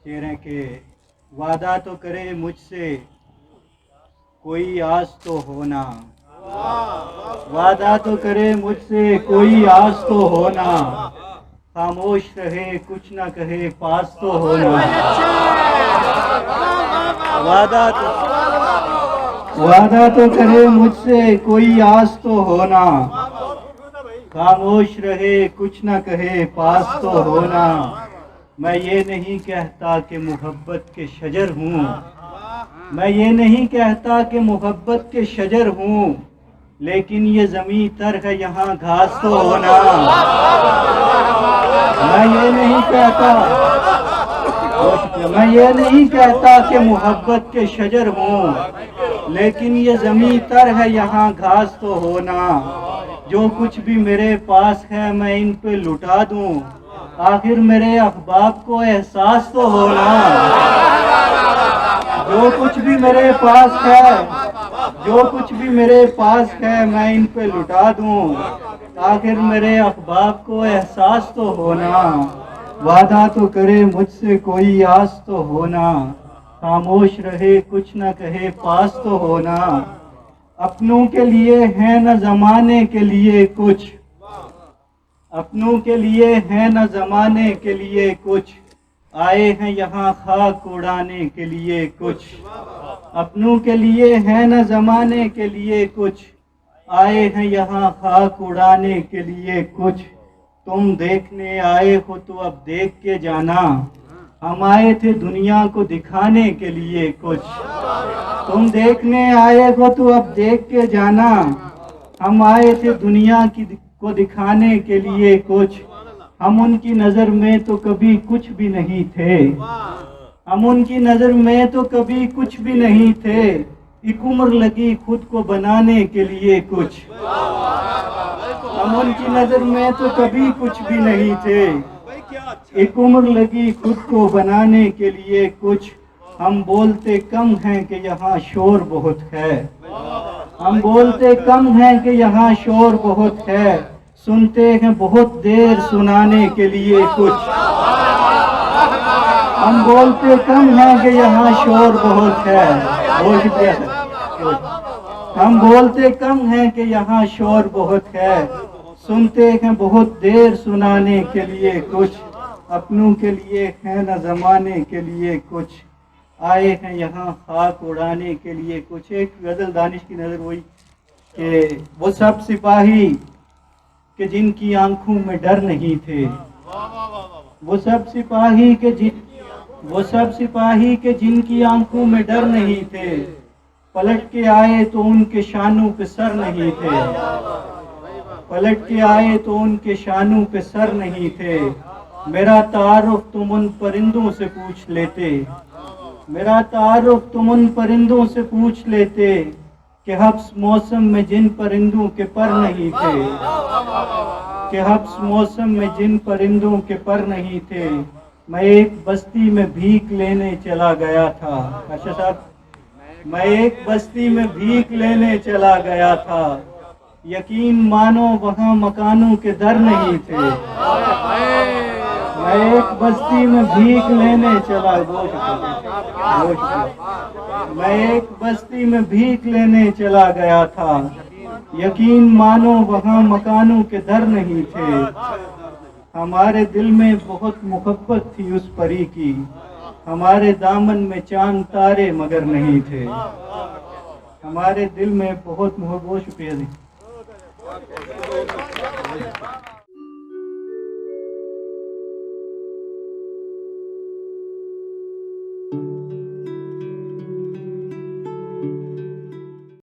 शेर हैं कि वादा तो करे मुझसे कोई आस तो होना, वादा तो करे मुझसे कोई आस तो होना, खामोश रहे कुछ ना कहे पास तो होना। वादा तो करे मुझसे कोई आस तो होना, खामोश रहे कुछ ना कहे पास तो होना। मैं ये नहीं कहता कि मोहब्बत के शजर हूँ, मैं ये नहीं कहता कि मोहब्बत के शजर हूँ, लेकिन ये ज़मीं तर है यहाँ घास तो होना। मैं ये नहीं कहता कि मोहब्बत के शजर हूँ, लेकिन ये ज़मीं तर है यहाँ घास तो होना। जो कुछ भी मेरे पास है मैं इन पे लुटा दूँ, आखिर मेरे अहबाब को एहसास तो होना। जो कुछ भी मेरे पास है मैं इन पे लुटा दूँ, आखिर मेरे अहबाब को एहसास तो होना। वादा तो करे मुझसे कोई आस तो होना, खामोश रहे कुछ न कहे पास तो होना। अपनों के लिए है न ज़माने के लिए कुछ, अपनों के लिए है न ज़माने के लिए कुछ, आए हैं यहाँ खाक उड़ाने के लिए कुछ। अपनों के लिए है न ज़माने के लिए कुछ, आए हैं यहाँ खाक उड़ाने के लिए कुछ। तुम देखने आए हो तो अब देख के जाना, हम आए थे दुनिया को दिखाने के लिए कुछ। तुम देखने आए हो तो अब देख के जाना, हम आए थे दुनिया को दिखाने के लिए कुछ। हम उनकी नज़र में तो कभी कुछ भी नहीं थे, हम उनकी नज़र में तो कभी कुछ भी नहीं थे। एक उम्र लगी खुद को बनाने के लिए कुछ, हम उनकी नज़र में तो कभी कुछ भी नहीं थे। एक उम्र लगी खुद को बनाने के लिए कुछ। हम बोलते कम हैं कि यहाँ शोर बहुत है, हम बोलते कम हैं कि यहाँ शोर बहुत है, सुनते हैं बहुत देर सुनाने के लिए कुछ। हम बोलते कम हैं कि यहाँ शोर बहुत है, हम बोलते कम हैं कि यहाँ शोर बहुत है, सुनते हैं बहुत देर सुनाने के लिए कुछ। अपनों के लिए है न ज़माने के लिए कुछ, आए हैं यहाँ खाक उड़ाने के लिए कुछ। एक गज़ल दानिश की नज़र हुई कि वो सब सिपाही कि जिनकी आंखों में डर नहीं थे, वो सब सिपाही के जिनकी आंखों में डर नहीं थे, पलट के आए तो उनके शानों पे सर नहीं थे, पलट के आए तो उनके शानों पे सर नहीं थे। मेरा तारुफ तुम उन परिंदों से पूछ लेते, मेरा तारुफ तुम उन परिंदों से पूछ लेते कि हब्स मौसम में जिन परिंदों के पर नहीं थे, कि हब्स मौसम में जिन परिंदों के पर नहीं थे। मैं एक बस्ती में भीख लेने चला गया था, अच्छा साहब, मैं एक बस्ती में भीख लेने चला गया था, यकीन मानो वहाँ मकानों के दर नहीं थे। मैं एक बस्ती में भीख लेने चला मैं एक बस्ती में भीख लेने चला गया था, यकीन मानो वहाँ मकानों के दर नहीं थे। हमारे दिल में बहुत मोहब्बत थी उस परी की, हमारे दामन में चांद तारे मगर नहीं थे। हमारे दिल में बहुत मोहब्बत। शुक्रिया जी।